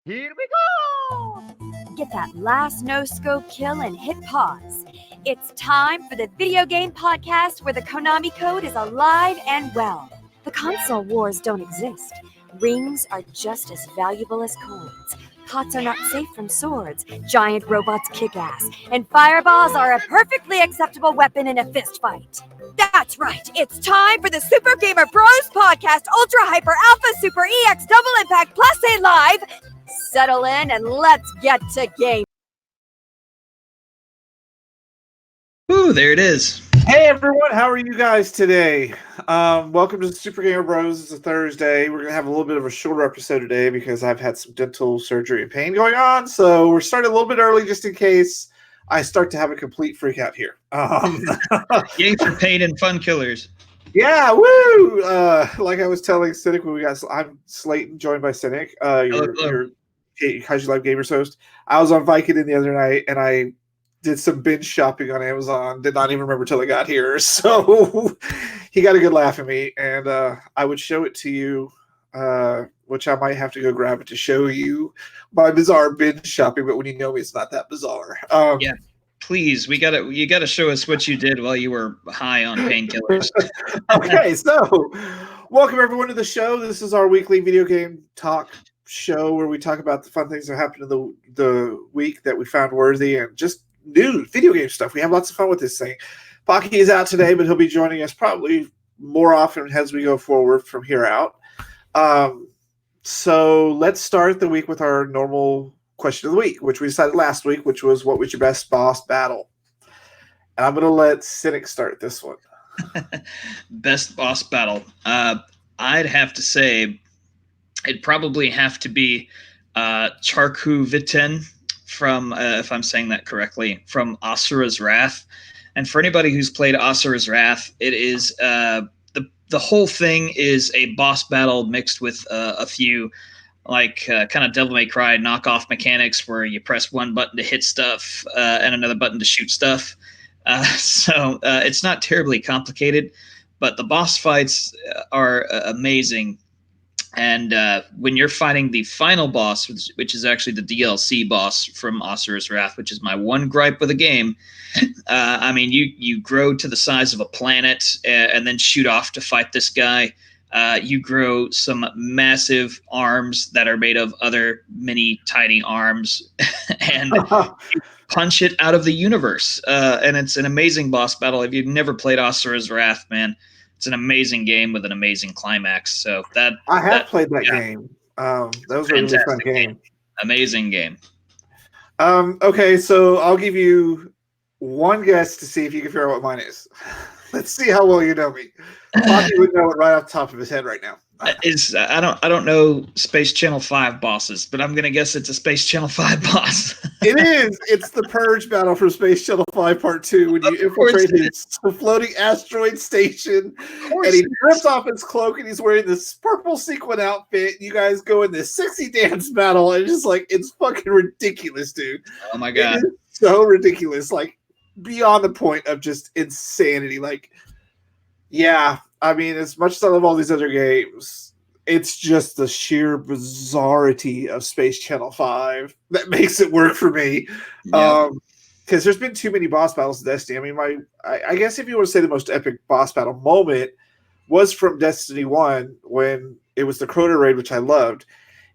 Here we go! Get that last no-scope kill and hit pause. It's time for the video game podcast where the Konami code is alive and well. The console wars don't exist. Rings are just as valuable as coins. Pots are not safe from swords. Giant robots kick ass. And fireballs are a perfectly acceptable weapon in a fist fight. That's right. It's time for the Super Gamer Bros podcast Ultra Hyper Alpha Super EX Double Impact Plus A Live. Settle in and let's get to game. Ooh, there it is. Hey everyone, how are you guys today? Welcome to the Super Gamer Bros. It's a Thursday. We're going to have a little bit of a shorter episode today because I've had some dental surgery and pain going on. So we're starting a little bit early just in case I start to have a complete freak out here. Yay for pain and fun killers. Yeah, woo! Like I was telling Cynic when I'm Slayton, joined by Cynic, your Kaiju Live Gamers host. I was on Vicodin the other night and I did some binge shopping on Amazon. Did not even remember till I got here. So he got a good laugh at me, and I would show it to you, which I might have to go grab it to show you my bizarre binge shopping. But when you know me, it's not that bizarre. Yeah, please, you gotta show us what you did while you were high on painkillers. Okay, so welcome everyone to the show. This is our weekly video game talk show where we talk about the fun things that happened in the week that we found worthy and just new video game stuff. We have lots of fun with this thing. Pocky is out today, but he'll be joining us probably more often as we go forward from here out. So let's start the week with our normal question of the week, which we decided last week, which was what was your best boss battle? And I'm going to let Cynic start this one. Best boss battle. I'd have to say it'd probably have to be Charku Viten from, if I'm saying that correctly, from Asura's Wrath. And for anybody who's played Asura's Wrath, it is the whole thing is a boss battle mixed with a few like kind of Devil May Cry knockoff mechanics where you press one button to hit stuff and another button to shoot stuff. So it's not terribly complicated, but the boss fights are amazing. And when you're fighting the final boss, which is actually the DLC boss from Asura's Wrath, which is my one gripe with the game, I mean, you grow to the size of a planet and then shoot off to fight this guy. You grow some massive arms that are made of other mini tiny arms and you punch it out of the universe. And it's an amazing boss battle. If you've never played Asura's Wrath, man, it's an amazing game with an amazing climax. So I have played that game. That was a really fun game. Amazing game. Okay, so I'll give you one guess to see if you can figure out what mine is. Let's see how well you know me. Pocky would know it right off the top of his head right now. I don't know Space Channel 5 bosses, but I'm gonna guess it's a Space Channel 5 boss. It is. It's the Purge battle from Space Channel 5 Part 2 when you infiltrate his floating asteroid station and he rips off his cloak and he's wearing this purple sequin outfit. And you guys go in this sexy dance battle and just like it's fucking ridiculous, dude. Oh my god. It is so ridiculous, like beyond the point of just insanity. Like, yeah. I mean, as much as I love all these other games, it's just the sheer bizarrety of Space Channel 5 that makes it work for me. Yeah. Because there's been too many boss battles in Destiny. I mean, I guess if you want to say the most epic boss battle moment was from Destiny 1 when it was the Crota raid, which I loved.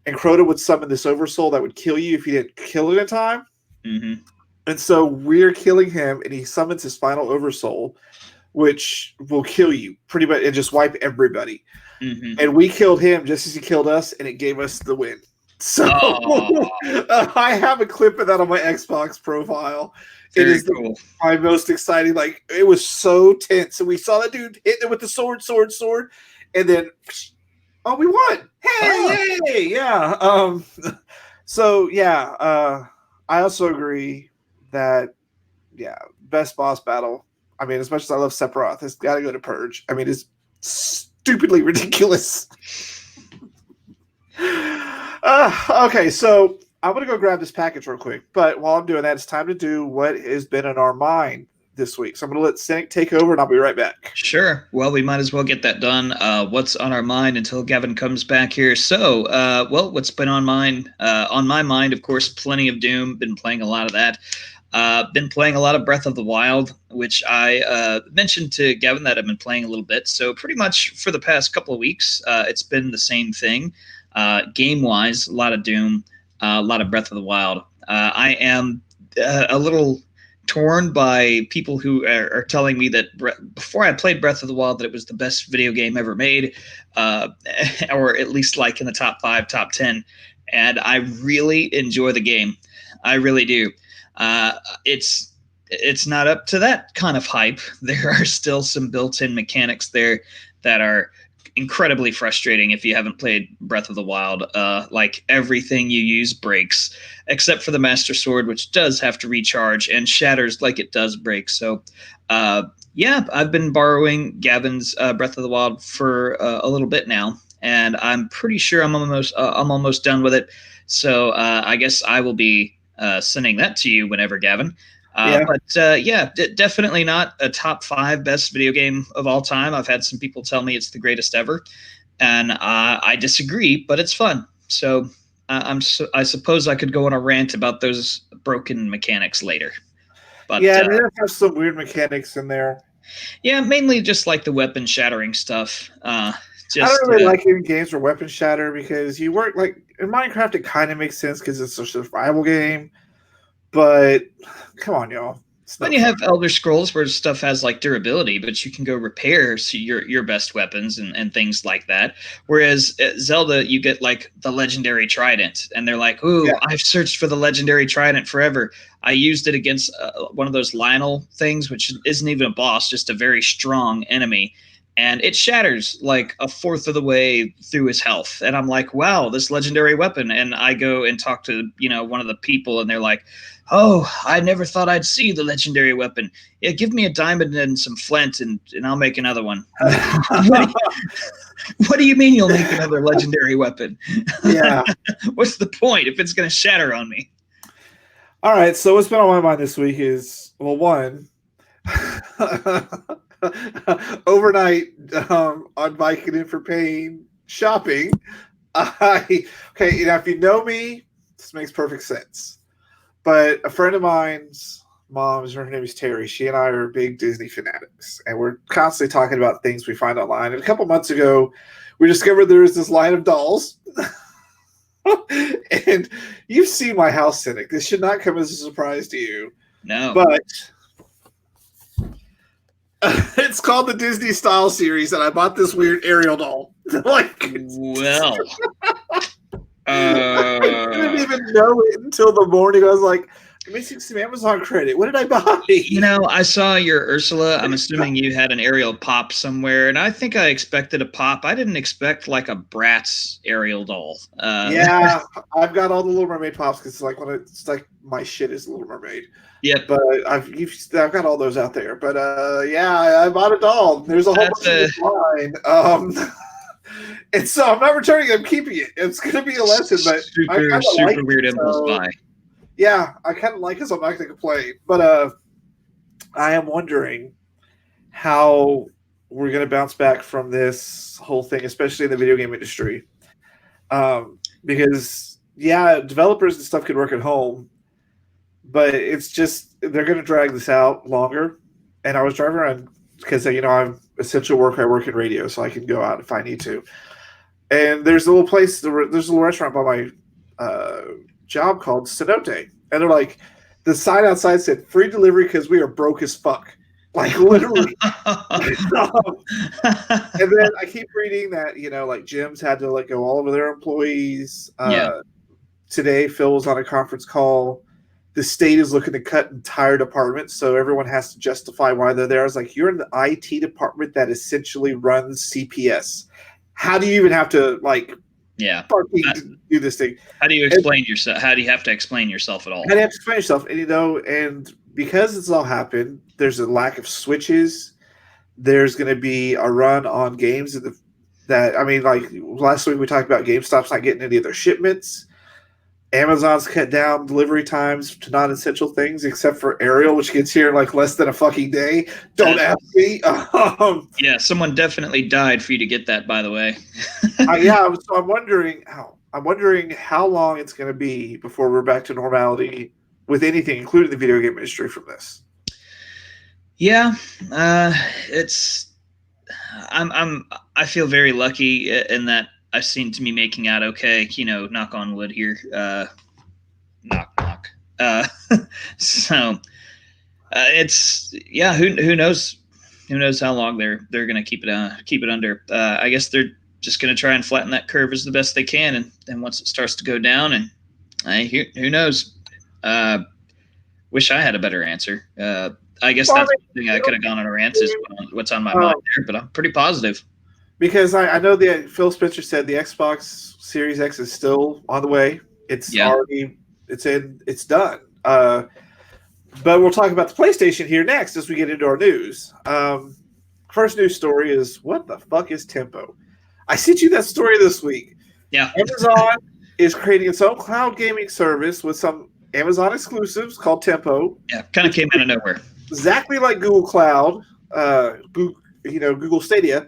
And Crota would summon this Oversoul that would kill you if you didn't kill it in time. Mm-hmm. And so we're killing him, and he summons his final Oversoul, which will kill you pretty much and just wipe everybody. Mm-hmm. And we killed him just as he killed us, and it gave us the win. So I have a clip of that on my Xbox profile. Very it is cool. My most exciting. Like, it was so tense. And we saw that dude hit it with the sword, and then, oh, we won. Hey, yay! Yeah. So, yeah, I also agree that, yeah, best boss battle. I mean, as much as I love Sephiroth, it's got to go to Purge. I mean, it's stupidly ridiculous. Okay, so I'm going to go grab this package real quick. But while I'm doing that, it's time to do what has been on our mind this week. So I'm going to let Cynic take over, and I'll be right back. Sure. Well, we might as well get that done. What's on our mind until Gavin comes back here? So, what's been on my mind, of course, plenty of Doom. Been playing a lot of that. Been playing a lot of Breath of the Wild, which I mentioned to Gavin that I've been playing a little bit. So pretty much for the past couple of weeks, it's been the same thing. Game-wise, a lot of Doom, a lot of Breath of the Wild. I am a little torn by people who are telling me that before I played Breath of the Wild that it was the best video game ever made, or at least like in the top 5, top 10. And I really enjoy the game. I really do. It's not up to that kind of hype. There are still some built-in mechanics there that are incredibly frustrating if you haven't played Breath of the Wild. Like everything you use breaks, except for the Master Sword, which does have to recharge and shatters like it does break. So, yeah, I've been borrowing Gavin's Breath of the Wild for a little bit now, and I'm pretty sure I'm almost done with it. So I guess I will be sending that to you whenever, Gavin. Definitely not a top 5 best video game of all time. I've had some people tell me it's the greatest ever, and I disagree, but it's fun. So I suppose I could go on a rant about those broken mechanics later. But yeah, they have some weird mechanics in there. Yeah, mainly just like the weapon shattering stuff. I don't really like it in games where weapons shatter because you work like in Minecraft. It kind of makes sense because it's a survival game. But come on, y'all. Then you have Elder Scrolls where stuff has like durability, but you can go repair your best weapons and things like that. Whereas at Zelda, you get like the legendary trident, and they're like, "Ooh, yeah. I've searched for the legendary trident forever. I used it against one of those Lionel things, which isn't even a boss, just a very strong enemy." And it shatters like a fourth of the way through his health. And I'm like, wow, this legendary weapon. And I go and talk to, one of the people, and they're like, oh, I never thought I'd see the legendary weapon. Yeah, give me a diamond and some flint, and I'll make another one. What do you mean you'll make another legendary weapon? Yeah. What's the point if it's going to shatter on me? All right, so what's been on my mind this week is, well, one... overnight on Vicodin for Pain shopping. If you know me, this makes perfect sense. But a friend of mine's mom, her name is Terry. She and I are big Disney fanatics, and we're constantly talking about things we find online. And a couple months ago, we discovered there was this line of dolls. And you've seen my house, Cynic. This should not come as a surprise to you. No. But it's called the Disney Style Series, and I bought this weird Ariel doll. I didn't even know it until the morning. I was like, I'm missing some Amazon credit. What did I buy? I saw your Ursula. I'm assuming you had an Ariel pop somewhere, and I think I expected a pop. I didn't expect like a Bratz Ariel doll. Yeah, I've got all the Little Mermaid pops because it's like my shit is Little Mermaid. Yeah, but I've got all those out there. But I bought a doll. There's a whole bunch of line. And so I'm not returning it. I'm keeping it. It's going to be a lesson, but super weird impulse buy. Yeah, I kind of like it, so I'm not going to complain. But I am wondering how we're going to bounce back from this whole thing, especially in the video game industry. Because, developers and stuff can work at home, but it's just they're going to drag this out longer. And I was driving around because, I'm essential work. I work in radio, so I can go out if I need to. And there's a little place, there's a little restaurant by my job called Cenote, and they're like, the sign outside said free delivery because we are broke as fuck, like literally. And then I keep reading that like gyms had to let go all of their employees. Today Phil was on a conference call. The state is looking to cut entire departments, so everyone has to justify why they're there. I was like, you're in the IT department that essentially runs CPS. How do you even have to do this thing? How do you explain yourself? How do you have to explain yourself at all? How do you have to explain yourself? And and because this all happened, there's a lack of switches. There's going to be a run on games last week we talked about GameStop's not getting any of their shipments. Amazon's cut down delivery times to non-essential things, except for Ariel, which gets here in like less than a fucking day. Don't ask me. Yeah, someone definitely died for you to get that, by the way. So I'm wondering how long it's going to be before we're back to normality with anything, including the video game industry, from this. Yeah, I feel very lucky in that I seem to be making out okay. Knock on wood here. Knock knock. So it's Who knows? Who knows how long they're going to keep it under? I guess they're just going to try and flatten that curve as the best they can, and then once it starts to go down, and who knows? Wish I had a better answer. I guess that's one thing I could have gone on a rant is what's on my mind there, but I'm pretty positive. Because I know that Phil Spencer said the Xbox Series X is still on the way. It's done. But we'll talk about the PlayStation here next as we get into our news. First news story is, what the fuck is Tempo? I sent you that story this week. Yeah. Amazon is creating its own cloud gaming service with some Amazon exclusives called Tempo. Yeah, kind of came out of nowhere. Exactly like Google Cloud, Google Stadia,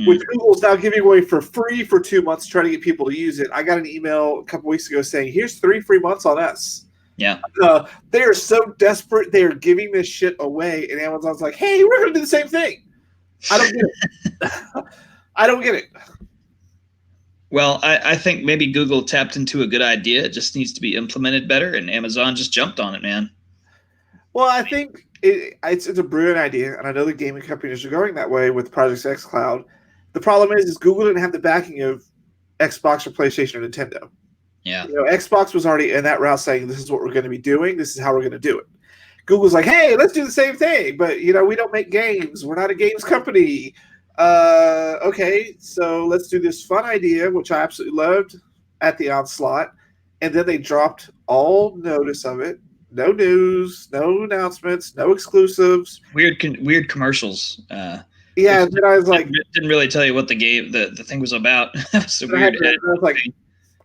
which Google's now giving away for free for 2 months to try to get people to use it. I got an email a couple weeks ago saying, here's 3 free months on us. Yeah. They are so desperate. They are giving this shit away. And Amazon's like, hey, we're going to do the same thing. I don't get it. I don't get it. Well, I think maybe Google tapped into a good idea. It just needs to be implemented better. And Amazon just jumped on it, man. Well, I think it's a brilliant idea. And I know the gaming companies are going that way with Project X Cloud. The problem is Google didn't have the backing of Xbox or PlayStation or Nintendo. Yeah. Xbox was already in that route saying, this is what we're going to be doing. This is how we're going to do it. Google's like, hey, let's do the same thing. But, we don't make games. We're not a games company. Okay, so let's do this fun idea, which I absolutely loved at the onslaught. And then they dropped all notice of it. No news, no announcements, no exclusives. Weird commercials. Yeah, and then I was like, didn't really tell you what the game, the thing was about. So weird. I was like,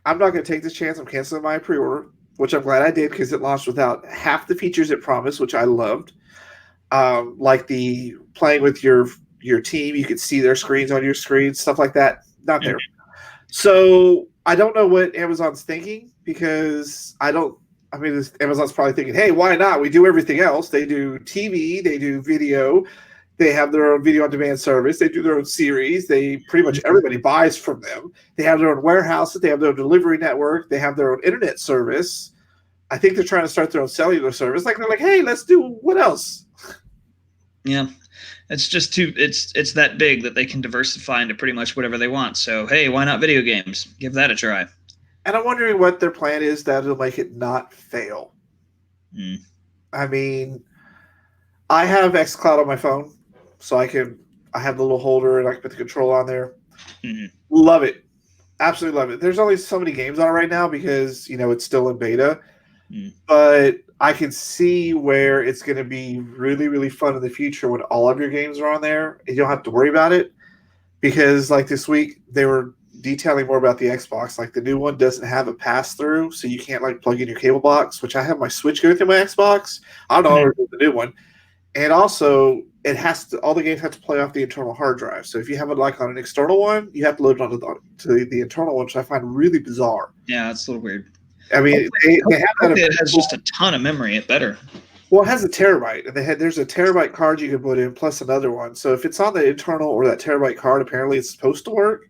I'm not going to take this chance. I'm canceling my pre-order, which I'm glad I did because it launched without half the features it promised, which I loved. Like the playing with your team, you could see their screens on your screen, stuff like that. Not there. So I don't know what Amazon's thinking because Amazon's probably thinking, hey, why not? We do everything else. They do TV, they do video. They have their own video on demand service. They do their own series. They pretty much everybody buys from them. They have their own warehouses. They have their own delivery network. They have their own internet service. I think they're trying to start their own cellular service. They're like, hey, let's do what else? Yeah, it's just it's that big that they can diversify into pretty much whatever they want. So hey, why not video games? Give that a try. And I'm wondering what their plan is that'll make it not fail. I mean, I have xCloud on my phone. So I have the little holder and I can put the control on there. Love it. Absolutely love it. There's only so many games on it right now because, it's still in beta. But I can see where it's going to be really, really fun in the future when all of your games are on there and you don't have to worry about it. Because like this week, they were detailing more about the Xbox. Like the new one doesn't have a pass-through, so you can't like plug in your cable box, which I have my Switch go through my Xbox. I don't know the new one. And also, all the games have to play off the internal hard drive. So if you have it like on an external one, you have to load it onto the internal one, which I find really bizarre. Yeah, it's a little weird. I mean, it has just a ton of memory. It better. Well, it has a terabyte, and there's a terabyte card you can put in plus another one. So if it's on the internal or that terabyte card, apparently it's supposed to work.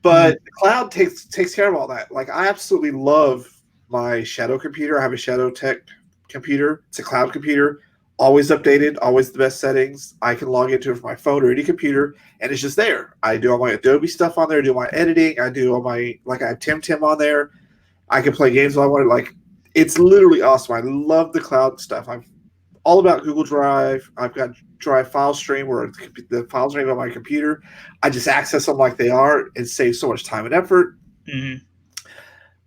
But the cloud takes care of all that. Like I absolutely love my Shadow computer. I have a Shadow Tech computer. It's a cloud computer. Always updated, always the best settings. I can log into it from my phone or any computer, and it's just there. I do all my Adobe stuff on there, do my editing. I do all my, I have Tim on there. I can play games if I want. Like, it's literally awesome. I love the cloud stuff. I'm all about Google Drive. I've got Drive file stream where the files are on my computer. I just access them like they are and save so much time and effort.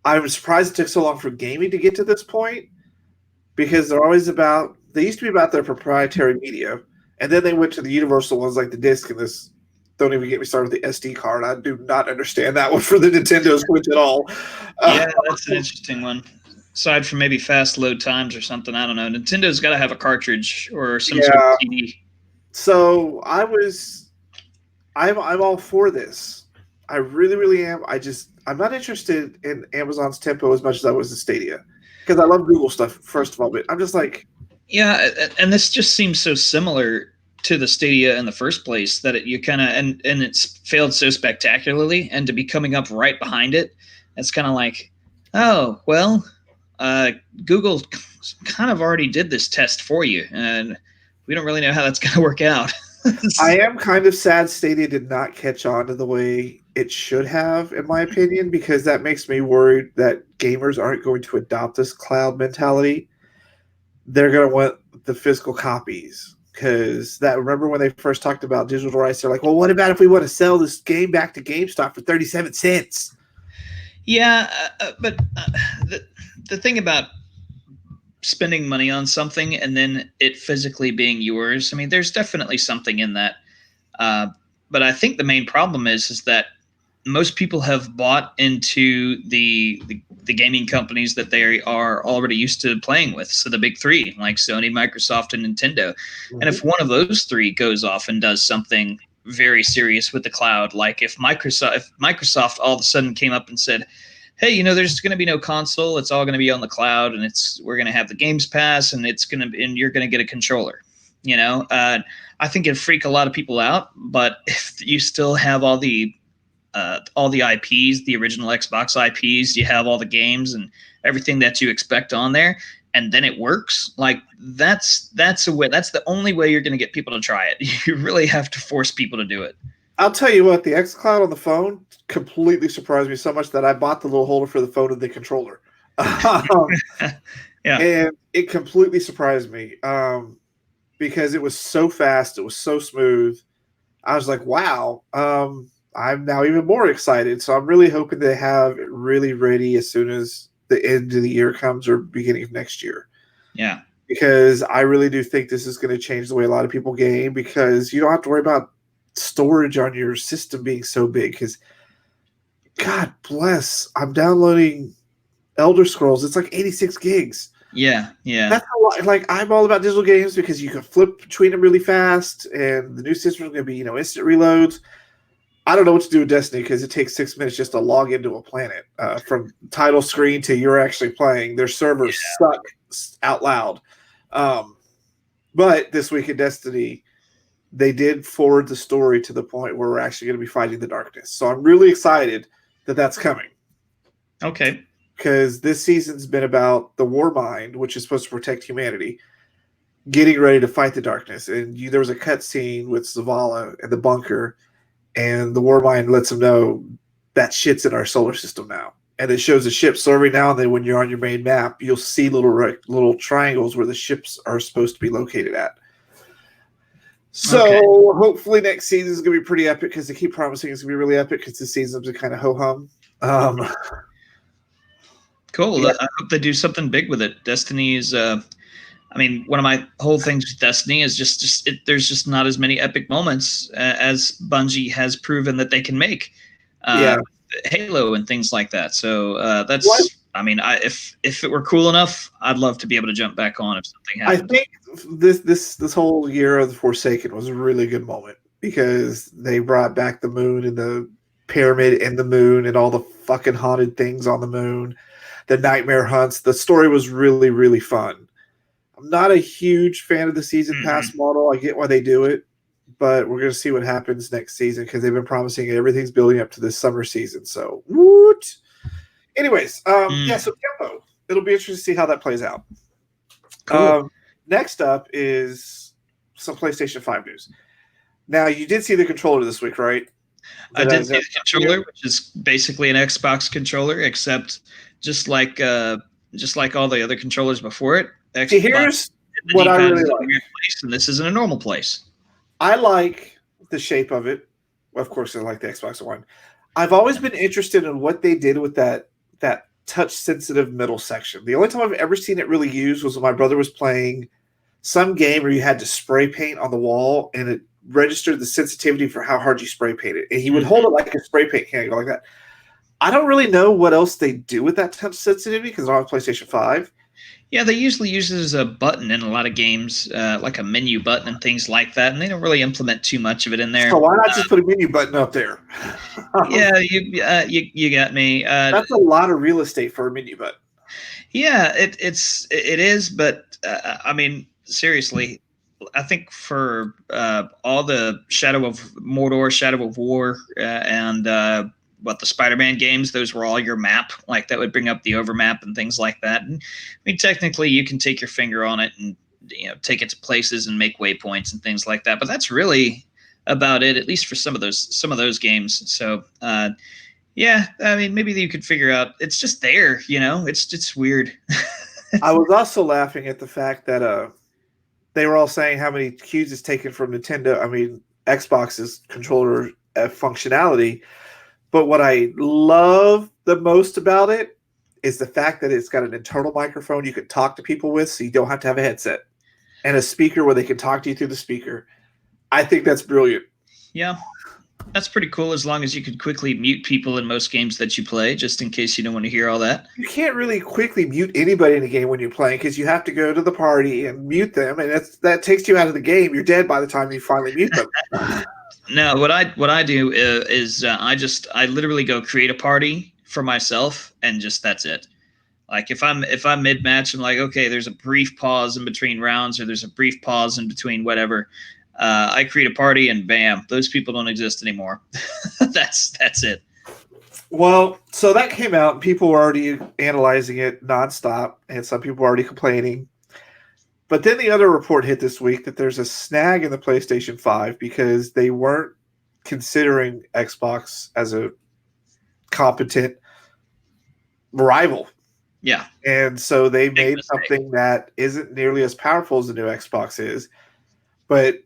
I'm surprised it took so long for gaming to get to this point because they used to be about their proprietary media, and then they went to the universal ones like the disc and this don't even get me started with the SD card. I do not understand that one for the Nintendo Switch at all. Yeah, that's an interesting one. Aside from maybe fast load times or something, I don't know. Nintendo's got to have a cartridge or some sort of CD. So I'm all for this. I really, really am. I'm not interested in Amazon's Tempo as much as I was in Stadia because I love Google stuff, first of all, but I'm just like, yeah, and this just seems so similar to the Stadia in the first place that you kind of and it's failed so spectacularly, and to be coming up right behind it, it's kind of like, oh well, Google kind of already did this test for you, and we don't really know how that's going to work out. I am kind of sad Stadia did not catch on to the way it should have, in my opinion, because that makes me worried that gamers aren't going to adopt this cloud mentality. They're going to want the physical copies. Because remember when they first talked about digital rights, they're like, well, what about if we want to sell this game back to GameStop for 37 cents? Yeah, but the thing about spending money on something and then it physically being yours, I mean, there's definitely something in that. But I think the main problem is that most people have bought into the gaming companies that they are already used to playing with. So the big three, like Sony, Microsoft, and Nintendo. Mm-hmm. And if one of those three goes off and does something very serious with the cloud, like if Microsoft all of a sudden came up and said, hey, you know, there's going to be no console. It's all going to be on the cloud, and we're going to have the Games Pass, and you're going to get a controller. You know, I think it'd freak a lot of people out. But if you still have all the IPs, the original Xbox IPs, you have all the games and everything that you expect on there, and then it works. Like that's the only way you're going to get people to try it. You really have to force people to do it. I'll tell you what, the xCloud on the phone completely surprised me so much that I bought the little holder for the phone and the controller. Yeah, and it completely surprised me because it was so fast, it was so smooth. I was like, wow. I'm now even more excited. So I'm really hoping they have it really ready as soon as the end of the year comes or beginning of next year. Yeah. Because I really do think this is going to change the way a lot of people game because you don't have to worry about storage on your system being so big. Because, God bless, I'm downloading Elder Scrolls. It's like 86 gigs. Yeah, yeah. That's a lot. Like, I'm all about digital games because you can flip between them really fast, and the new system is going to be, instant reloads. I don't know what to do with Destiny because it takes 6 minutes just to log into a planet. From title screen to you're actually playing. Their servers suck out loud. But this week in Destiny, they did forward the story to the point where we're actually going to be fighting the darkness. So I'm really excited that that's coming. Okay. Because this season's been about the War Mind, which is supposed to protect humanity, getting ready to fight the darkness. And there was a cutscene with Zavala in the bunker, and the Warmind lets them know that shit's in our solar system now. And it shows the ship. So every now and then when you're on your main map, you'll see little triangles where the ships are supposed to be located at. So hopefully next season is going to be pretty epic because they keep promising it's going to be really epic because this season's been kind of ho-hum. Cool. Yeah. I hope they do something big with it. Destiny is one of my whole things with Destiny is there's just not as many epic moments as Bungie has proven that they can make. Halo and things like that. So that's what? If it were cool enough, I'd love to be able to jump back on if something happened. I think this whole year of the Forsaken was a really good moment because they brought back the moon and the pyramid in the moon and all the fucking haunted things on the moon, the nightmare hunts. The story was really, really fun. I'm not a huge fan of the season pass model. I get why they do it, but we're going to see what happens next season because they've been promising everything's building up to this summer season. So, woot. Anyways, so Tempo. It'll be interesting to see how that plays out. Cool. Next up is some PlayStation 5 news. Now, you did see the controller this week, right? I did see the controller, which is basically an Xbox controller, except just like all the other controllers before it. See, here's what I really like. Place, and this isn't a normal place. I like the shape of it. Of course, I like the Xbox One. I've always been interested in what they did with that touch-sensitive middle section. The only time I've ever seen it really used was when my brother was playing some game where you had to spray paint on the wall, and it registered the sensitivity for how hard you spray paint it, and he would hold it like a spray paint can, go like that. I don't really know what else they do with that type of sensitivity because I don't have PlayStation 5. Yeah, they usually use it as a button in a lot of games, like a menu button and things like that, and they don't really implement too much of it in there. So why not just put a menu button up there? Yeah, you got me. That's a lot of real estate for a menu button. Yeah, it is, but I mean, seriously, I think for all the Shadow of Mordor, Shadow of War, and the Spider-Man games, those were all your map. Like that would bring up the overmap and things like that. And I mean, technically, you can take your finger on it and take it to places and make waypoints and things like that. But that's really about it, at least for some of those games. So. Yeah, I mean, maybe you could figure out. It's just there, It's weird. I was also laughing at the fact that they were all saying how many cues it's taken from Nintendo. I mean, Xbox's controller functionality. But what I love the most about it is the fact that it's got an internal microphone you can talk to people with, so you don't have to have a headset, and a speaker where they can talk to you through the speaker. I think that's brilliant. Yeah. That's pretty cool as long as you could quickly mute people in most games that you play, just in case you don't want to hear all that. You can't really quickly mute anybody in a game when you're playing because you have to go to the party and mute them, and that takes you out of the game. You're dead by the time you finally mute them. No, what I do is I literally go create a party for myself, and just that's it. Like if I'm mid match, I'm like, okay, there's a brief pause in between rounds, or there's a brief pause in between whatever. I create a party and bam, those people don't exist anymore. That's it. Well, so that came out and people were already analyzing it nonstop, and some people were already complaining. But then the other report hit this week that there's a snag in the PlayStation 5 because they weren't considering Xbox as a competent rival. Yeah. And so they made something that isn't nearly as powerful as the new Xbox is, but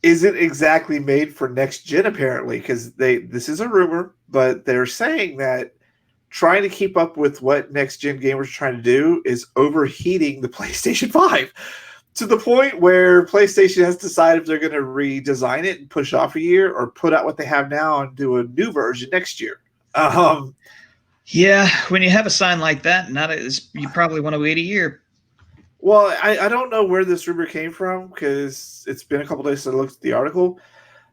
isn't exactly made for next gen, apparently, because this is a rumor, but they're saying that trying to keep up with what next gen gamers are trying to do is overheating the PlayStation 5 to the point where PlayStation has decided if they're going to redesign it and push off a year, or put out what they have now and do a new version next year. Yeah, when you have a sign like that, you probably want to wait a year. Well, I don't know where this rumor came from because it's been a couple days since I looked at the article.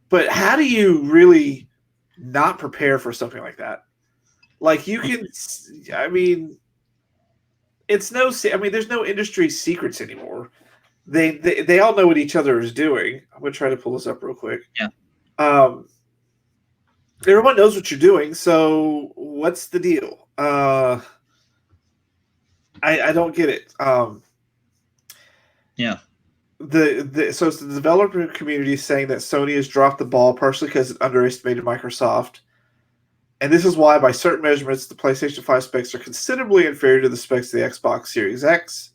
But how do you really not prepare for something like that? Like you can, I mean, there's no industry secrets anymore. They all know what each other is doing. I'm going to try to pull this up real quick. Yeah. Everyone knows what you're doing. So what's the deal? I don't get it. Yeah. So it's the developer community saying that Sony has dropped the ball partially because it underestimated Microsoft. And this is why, by certain measurements, the PlayStation 5 specs are considerably inferior to the specs of the Xbox Series X.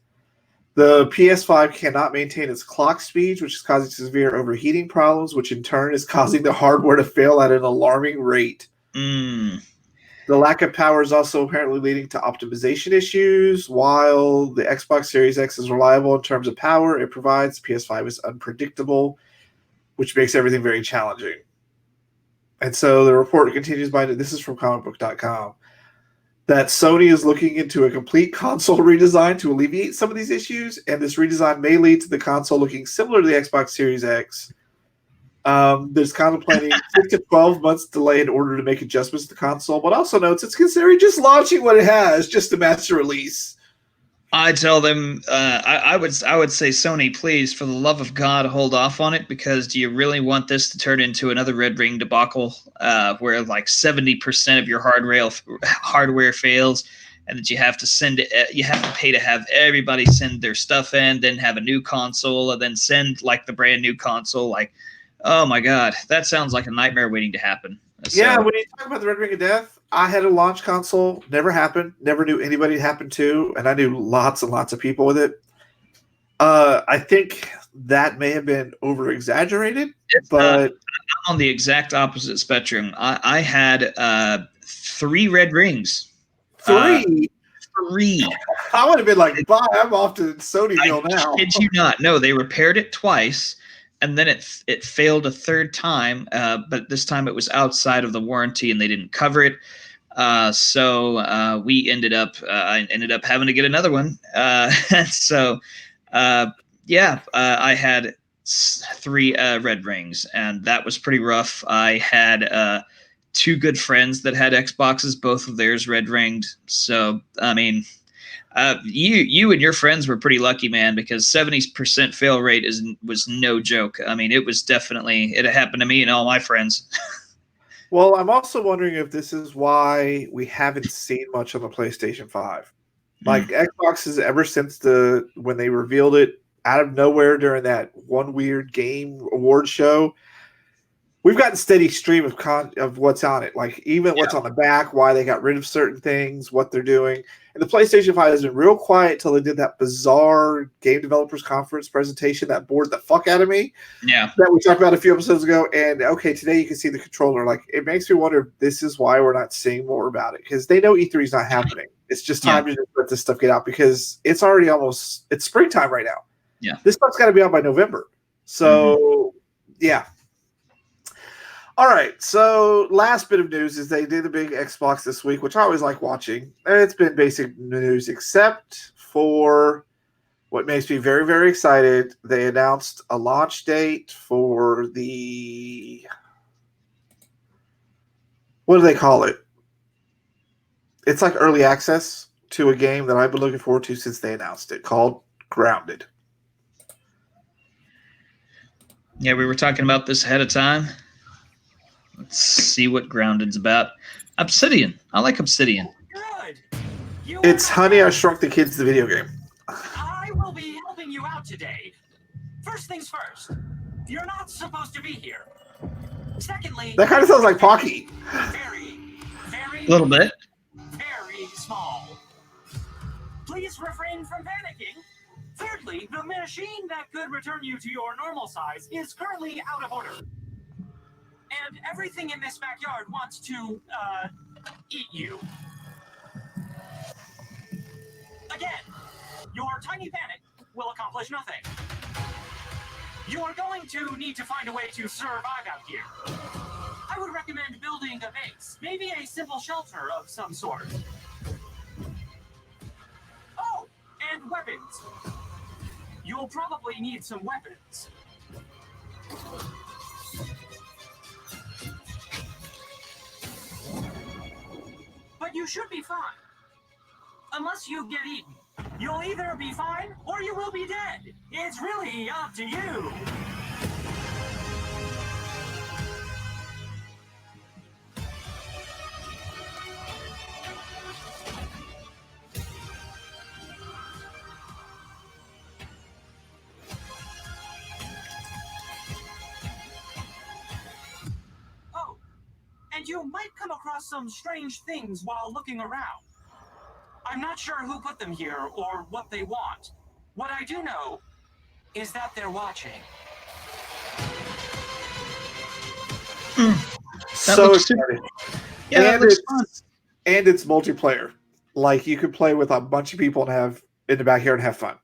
The PS5 cannot maintain its clock speeds, which is causing severe overheating problems, which in turn is causing the hardware to fail at an alarming rate. The lack of power is also apparently leading to optimization issues. While the Xbox Series X is reliable in terms of power it provides, PS5 is unpredictable, which makes everything very challenging. And so the report continues by, this is from comicbook.com, that Sony is looking into a complete console redesign to alleviate some of these issues, and this redesign may lead to the console looking similar to the Xbox Series X. There's contemplating 6 to 12 months delay in order to make adjustments to the console, but also notes it's considering just launching what it has just to match the release. I tell them, I would say, Sony, please, for the love of God, hold off on it, because do you really want this to turn into another Red Ring debacle where like 70% of your hardware fails, and that you have to pay to have everybody send their stuff in, then have a new console, and then send like the brand new console? Like, oh my God, that sounds like a nightmare waiting to happen. Yeah, when you talk about the Red Ring of Death, I had a launch console, never happened, never knew anybody it happened to, and I knew lots and lots of people with it. I think that may have been over-exaggerated, but... I'm on the exact opposite spectrum. I had 3 red rings. 3? 3. I would have been like, bye, I'm off to Sonyville now. I kid you not. No, they repaired it twice. and then it failed a third time, but this time it was outside of the warranty and they didn't cover it. So we ended up having to get another one. So I had 3 red rings, and that was pretty rough. I had 2 good friends that had Xboxes, both of theirs red ringed. So I mean, you and your friends were pretty lucky, man, because 70% fail rate was no joke. I mean, it happened to me and all my friends. Well, I'm also wondering if this is why we haven't seen much on the PlayStation 5. Like Xbox has ever since when they revealed it out of nowhere during that one weird game award show, we've gotten steady stream of what's on it. Like even what's on the back, why they got rid of certain things, what they're doing. And the PlayStation 5 has been real quiet till they did that bizarre game developers conference presentation that bored the fuck out of me. Yeah. That we talked about a few episodes ago. And okay, today you can see the controller. Like it makes me wonder if this is why we're not seeing more about it. Because they know E3 is not happening. It's just time to just let this stuff get out because it's already it's springtime right now. Yeah. This stuff's got to be out by November. So yeah. All right, so last bit of news is they did a big Xbox this week, which I always like watching. It's been basic news except for what makes me very, very excited. They announced a launch date for the... What do they call it? It's like early access to a game that I've been looking forward to since they announced it, called Grounded. Yeah, we were talking about this ahead of time. Let's see what Grounded's about. Obsidian. I like Obsidian. Good. It's Honey, I Shrunk the Kids, the video game. I will be helping you out today. First things first, you're not supposed to be here. Secondly, that kind of sounds like Pocky. Very, very, a little bit. Very small. Please refrain from panicking. Thirdly, the machine that could return you to your normal size is currently out of order. And everything in this backyard wants to, eat you. Again, your tiny panic will accomplish nothing. You are going to need to find a way to survive out here. I would recommend building a base, maybe a simple shelter of some sort. Oh, and weapons. You'll probably need some weapons. But you should be fine. Unless you get eaten. You'll either be fine or you will be dead. It's really up to you. Oh, and you might come across some strange things while looking around. I'm not sure who put them here or what they want. What I do know is that they're watching. So excited. Yeah, that looks fun. And it's multiplayer. Like you could play with a bunch of people and have in the backyard and have fun.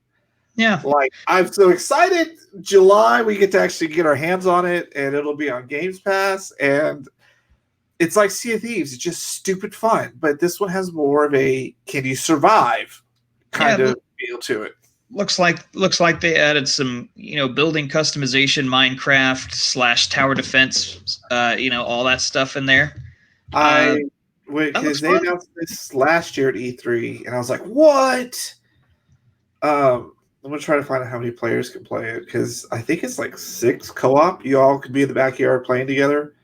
Yeah. Like I'm so excited. July we get to actually get our hands on it and it'll be on Games Pass and it's like Sea of Thieves. It's just stupid fun. But this one has more of a can you survive kind of feel to it. Looks like they added some, building customization, Minecraft / tower defense, all that stuff in there. Because they announced this last year at E3, and I was like, what? I'm gonna try to find out how many players can play it because I think it's like 6 co-op. You all could be in the backyard playing together.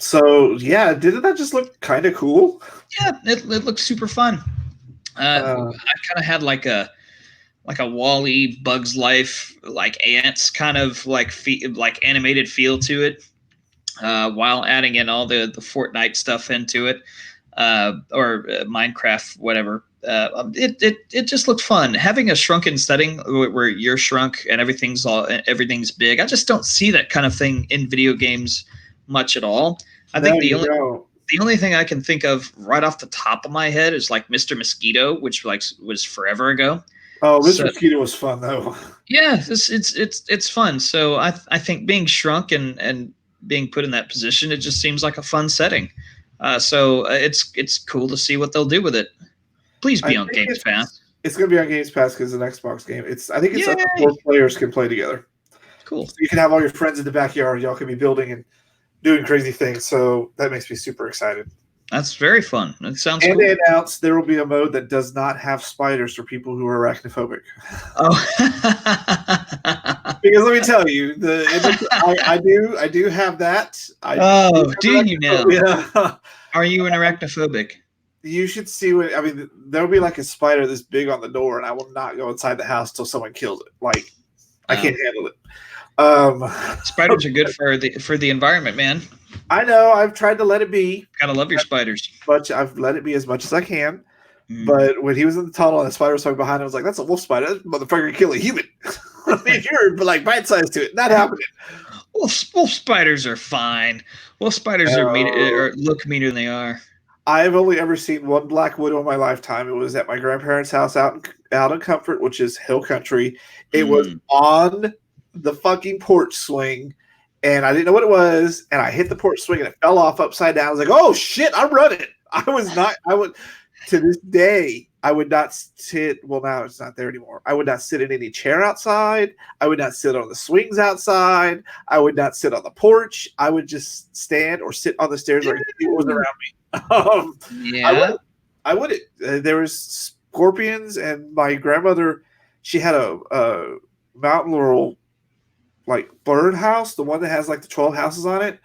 So yeah, didn't that just look kind of cool? Yeah, it looks super fun. I kind of had like a Wall-E, Bugs Life, like ants kind of like animated feel to it, while adding in all the Fortnite stuff into it, or Minecraft, whatever. It just looked fun. Having a shrunken setting where you're shrunk and everything's big. I just don't see that kind of thing in video games much at all. I think the only thing I can think of right off the top of my head is like Mr. Mosquito, which was forever ago. Oh, Mr. So, Mosquito was fun though. yeah, it's fun. So I think being shrunk and being put in that position, it just seems like a fun setting. So it's cool to see what they'll do with it. Please I be on think Games Pass. it's going to be on Games Pass because it's an Xbox game. I think it's up to Yay! 4 players can play together. Cool. So you can have all your friends in the backyard. Y'all can be building and doing crazy things. So that makes me super excited. That's very fun. That sounds And cool. they announced there will be a mode that does not have spiders for people who are arachnophobic. Oh. Because let me tell you, I do have that. Do you now? Yeah. Are you an arachnophobic? You should see what I mean. There'll be like a spider this big on the door, and I will not go inside the house till someone kills it. Like I can't handle it. Spiders are good for the environment, man. I know. I've tried to let it be. Gotta love your spiders. But I've let it be as much as I can. But when he was in the tunnel and the spider was behind him, I was like, "That's a wolf spider. That motherfucker can kill a human." I mean, you're like bite sized to it. Not happening. Wolf spiders are fine. Wolf spiders look meaner than they are. I've only ever seen one black widow in my lifetime. It was at my grandparents' house out in Comfort, which is hill country. It was on the fucking porch swing, and I didn't know what it was. And I hit the porch swing, and it fell off upside down. I was like, "Oh shit, I'm running!" To this day, I would not sit. Well, now it's not there anymore. I would not sit in any chair outside. I would not sit on the swings outside. I would not sit on the porch. I would just stand or sit on the stairs where it was around me. I wouldn't. There was scorpions, and my grandmother, she had a Mountain Laurel like bird house, the one that has like the 12 houses on it,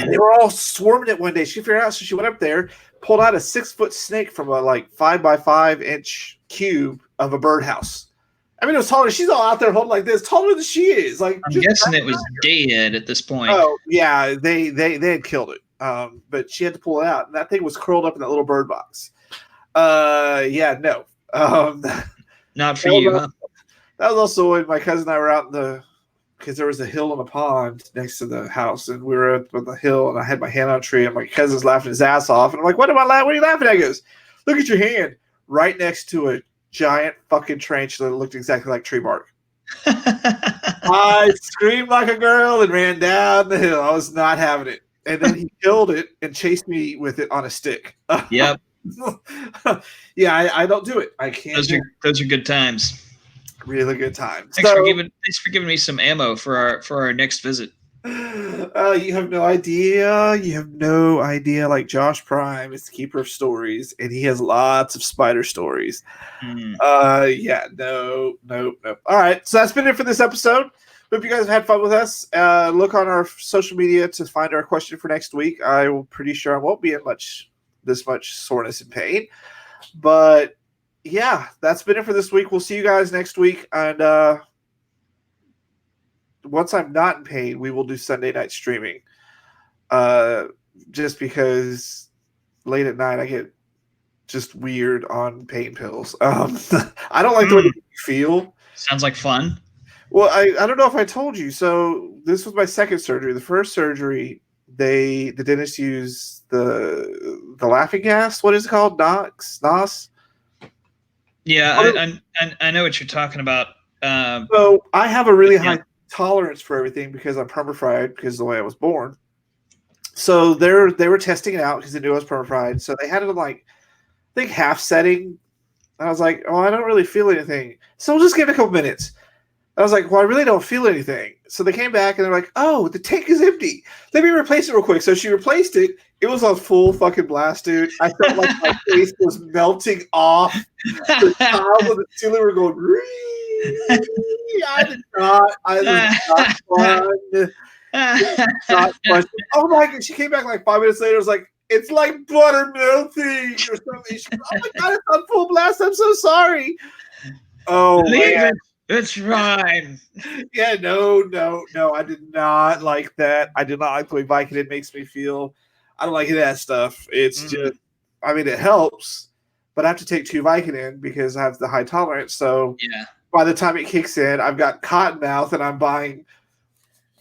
and they were all swarming it one day. She figured out, so she went up there, pulled out a 6-foot snake from a like 5x5-inch cube of a birdhouse. I mean, it was taller. She's all out there holding like this, taller than she is. Like, I'm guessing it was dead at this point. Oh yeah, they had killed it. But she had to pull it out, and that thing was curled up in that little bird box. Yeah, no. Not for you, huh? That was also when my cousin and I were out because there was a hill and a pond next to the house, and we were up on the hill, and I had my hand on a tree, and my cousin's laughing his ass off, and I'm like, "What are you laughing at?" He goes, "Look at your hand, right next to a giant fucking tarantula that looked exactly like tree bark." I screamed like a girl and ran down the hill. I was not having it. And then he killed it and chased me with it on a stick. Yep. Yeah, I don't do it. I can't. Those are good times. Really good times. Thanks for giving me some ammo for our next visit. You have no idea. You have no idea. Like Josh Prime is the keeper of stories, and he has lots of spider stories. Yeah, no. All right, so that's been it for this episode. Hope you guys have had fun with us. Look on our social media to find our question for next week. I'm pretty sure I won't be in this much soreness and pain. But yeah, that's been it for this week. We'll see you guys next week. And once I'm not in pain, we will do Sunday night streaming. Just because late at night I get just weird on pain pills. I don't like the way they feel. Sounds like fun. Well, I don't know if I told you. So this was my second surgery. The first surgery, the dentist used the laughing gas. What is it called? NOS? Yeah, I know what you're talking about. So I have a really high tolerance for everything because I'm perma-fried because of the way I was born. So they were testing it out because they knew I was perma-fried. So they had it on like, I think half setting. And I was like, oh, I don't really feel anything. So we'll just give it a couple minutes. I was like, well, I really don't feel anything. So they came back and they're like, oh, the tank is empty. Let me replace it real quick. So she replaced it. It was on full fucking blast, dude. I felt like my face was melting off. The tiles of the ceiling were going, I was not fun. Oh my God. She came back like 5 minutes later. I was like, it's like butter melting or something. She goes, oh my God, it's on full blast. I'm so sorry. Oh, man. It's fine. Yeah, no. I did not like that. I did not like the way Vicodin makes me feel. I don't like that stuff. It's just, I mean, it helps, but I have to take 2 Vicodin because I have the high tolerance. So yeah, by the time it kicks in, I've got cotton mouth and I'm buying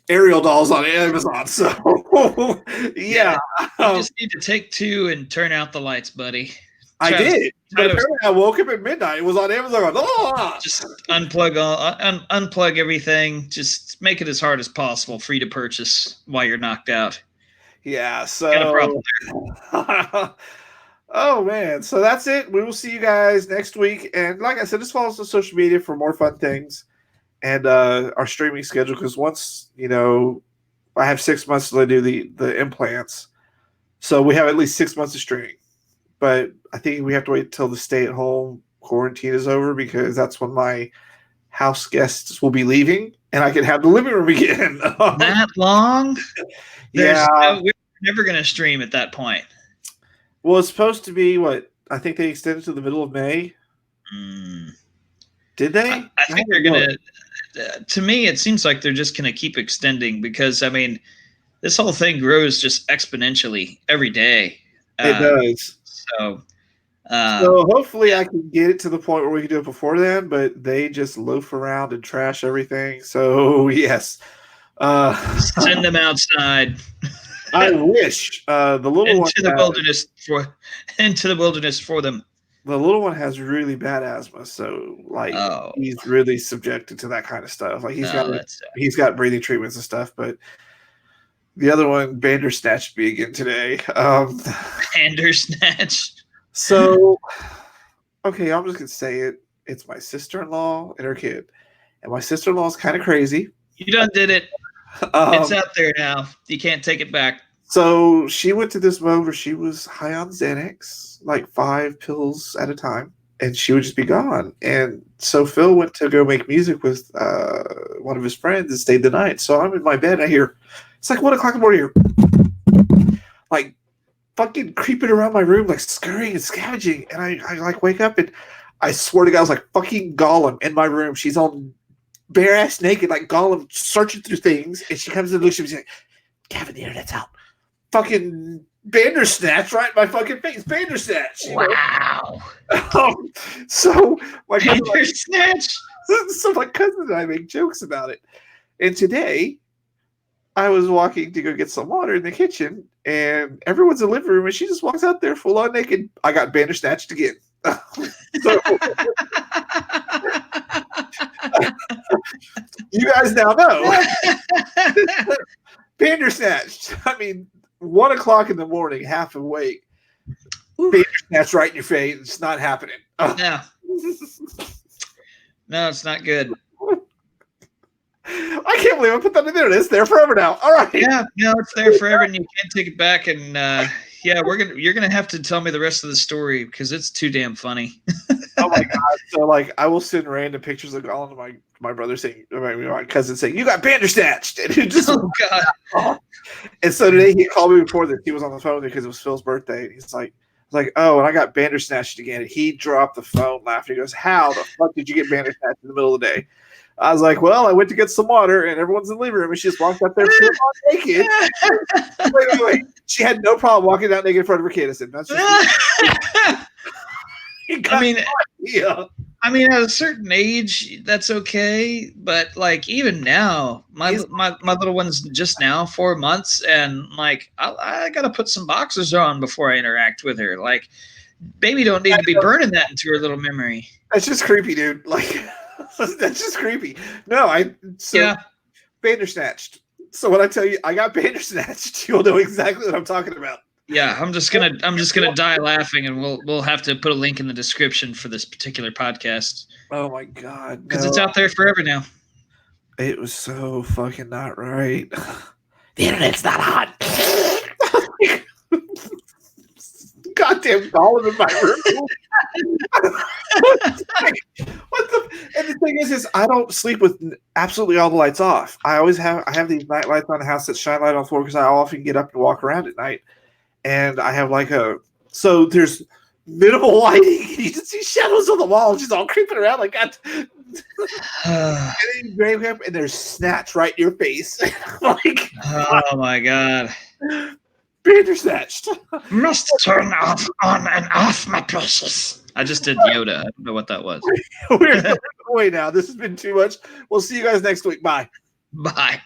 Ariel dolls on Amazon. So yeah, you just need to take 2 and turn out the lights, buddy. I did. But apparently I woke up at midnight. It was on Amazon. Just unplug everything. Just make it as hard as possible for you to purchase while you're knocked out. Yeah, so got a problem there. Oh man, so that's it. We will see you guys next week. And like I said, just follow us on social media for more fun things and our streaming schedule. Because once I have 6 months till I do the implants, so we have at least 6 months of streaming. But I think we have to wait till the stay-at-home quarantine is over because that's when my house guests will be leaving, and I can have the living room again. That long? Yeah, we're never going to stream at that point. Well, it's supposed to be what I think they extended to the middle of May. Did they? I think they're going to. To me, it seems like they're just going to keep extending because this whole thing grows just exponentially every day. It does. So hopefully I can get it to the point where we can do it before then. But they just loaf around and trash everything. So yes, send them outside. I wish the little into the wilderness for them. The little one has really bad asthma, so he's really subjected to that kind of stuff. Like he's got breathing treatments and stuff, but the other one Bandersnatched me again today. Bandersnatched. So okay, I'm just gonna say it. It's my sister-in-law and her kid, and my sister-in-law is kind of crazy. You done did it. It's out there now. You can't take it back. So she went to this mode where she was high on Xanax, like 5 pills at a time, and she would just be gone. And so Phil went to go make music with one of his friends and stayed the night. So I'm in my bed, and I hear, it's like 1 o'clock in the morning, like fucking creeping around my room, like scurrying and scavenging. And I like wake up, and I swear to God, I was like fucking Gollum in my room. She's all bare ass naked, like Gollum, searching through things, and she comes in the she's like, "Gavin, the internet's out." Fucking Bandersnatch right in my fucking face. Bandersnatch. Wow. So my Bandersnatch. So my cousin and I make jokes about it. And today, I was walking to go get some water in the kitchen, and everyone's in the living room, and she just walks out there full on naked. I got Bandersnatched again. So, you guys now know. Bandersnatched. I mean, 1 o'clock in the morning, half awake. Bandersnatched right in your face. It's not happening. No. No, it's not good. I can't believe I put that in there. It's there forever now. All right. Yeah, no, it's there forever, and you can't take it back. And you're gonna have to tell me the rest of the story because it's too damn funny. Oh my God! So I will send random pictures of Gollum to my brother saying, my cousin saying, "You got Bandersnatched," and it just God. And so today he called me before this. He was on the phone because it was Phil's birthday. And he's like, "Oh, and I got Bandersnatched again." And he dropped the phone laughing. He goes, "How the fuck did you get Bandersnatched in the middle of the day?" I was like, "Well, I went to get some water, and everyone's in the living room, and she just walked out there naked." Wait. She had no problem walking out naked in front of her kid. I said, "That's just." I mean, at a certain age, that's okay. But like, even now, my little one's just now 4 months, and like, I gotta put some boxers on before I interact with her. Like, baby don't need to be burning that into her little memory. That's just creepy, dude. Like, that's just creepy. No, Bandersnatched. So when I tell you I got Bandersnatched, you'll know exactly what I'm talking about. Yeah, I'm just gonna die laughing, and we'll have to put a link in the description for this particular podcast. Oh my God, because it's out there forever now. It was so fucking not right. The internet's not hot. Goddamn Gollum in my room. What the? And the thing is I don't sleep with absolutely all the lights off. I have these night lights on the house that shine light on the floor because I often get up and walk around at night. And I have so there's minimal lighting. You just see shadows on the wall, just all creeping around like that. And there's snatch right in your face. Like, oh my God. Bandersnatched. Must turn off on and off, my precious. I just did Yoda. I don't know what that was. We're away now. This has been too much. We'll see you guys next week. Bye. Bye.